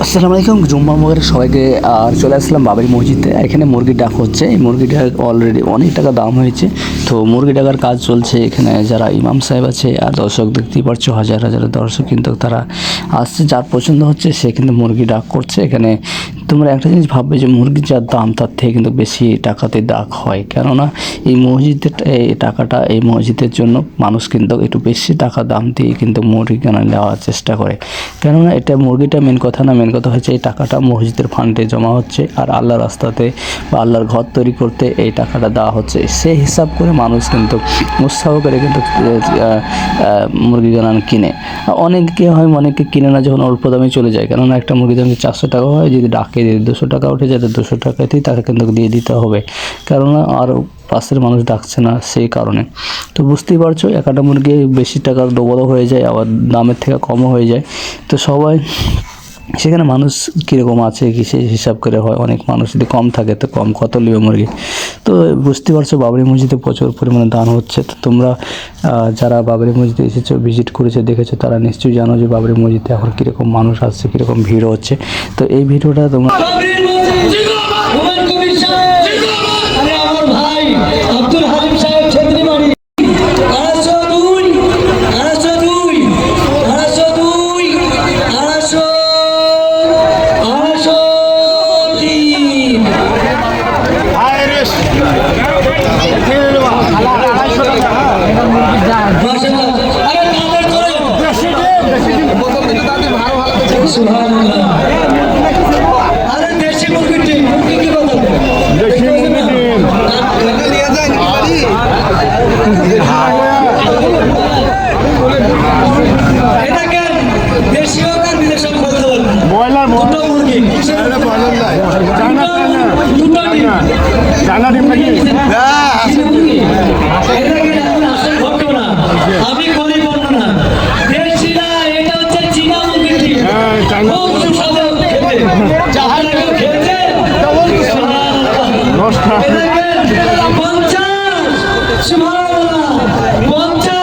আসসালামু আলাইকুম। জুম্মা মুবারক সবাইকে। আর চলে আসলাম বাবরি মসজিদে। এখানে মুরগির ডাক হচ্ছে। এই মুরগিটার অলরেডি অনেক টাকা দাম হয়েছে। তো মুরগি ডাকার কাজ চলছে এখানে। যারা ইমাম সাহেব আছে আর দর্শক দেখতেই পারছো, হাজার হাজার দর্শক কিন্তু তারা আসছে, যার পছন্দ হচ্ছে সে কিন্তু মুরগি ডাক করছে এখানে। তোমরা একটা জিনিস ভাববে যে মুরগির যার দাম তার থেকে কিন্তু বেশি টাকাতে ডাক হয়, কেননা এই মসজিদের এই টাকাটা এই মসজিদের জন্য মানুষ কিন্তু একটু বেশি টাকা দাম দিয়ে কিন্তু মুরগি কেনা নেওয়ার চেষ্টা করে। কেননা এটা মুরগিটা মেন কথা না, মেন কথা হচ্ছে এই টাকাটা মসজিদের ফান্ডে জমা হচ্ছে আর আল্লাহর রাস্তাতে বা আল্লাহর ঘর তৈরি করতে এই টাকাটা দেওয়া হচ্ছে। সেই হিসাব করে মানুষ কিন্তু উৎসাহ করে কিন্তু মুরগি কিনে। অনেকে হয় অনেকে কিনে না, যখন অল্প দামে চলে যায়। কেননা একটা মুরগির দাম 400 টাকা হয়, যদি ডাকে যদি 200 টাকা উঠে যায়, 200 টাকাতেই তাকে কিন্তু দিয়ে দিতে হবে, কেননা আর পাশের মানুষ ডাকছে না সেই কারণে। তো বুঝতেই পারছো, একটা মুরগি বেশি টাকার ডবলও হয়ে যায়, আবার দামের থেকে কমও হয়ে যায়। তো সবাই সেখানে মানুষ কীরকম আছে কি সেই হিসাব করে হয়। অনেক মানুষ যদি কম থাকে তো কম কত নেবে মুরগি। তো বুঝতে পারছো বাবরি মসজিদে প্রচুর পরিমাণে দান হচ্ছে। তো তোমরা যারা বাবরি মসজিদে এসেছো, ভিজিট করেছো, দেখেছো, তারা নিশ্চয়ই জানো যে বাবরি মসজিদে এখন কীরকম মানুষ আসছে, কীরকম ভিড় হচ্ছে। তো এই ভিডিওটা তোমরা আমি করি বর্ণনা দেশিরা, এটা হচ্ছে চীনা মুরগি। খেয়েছে 50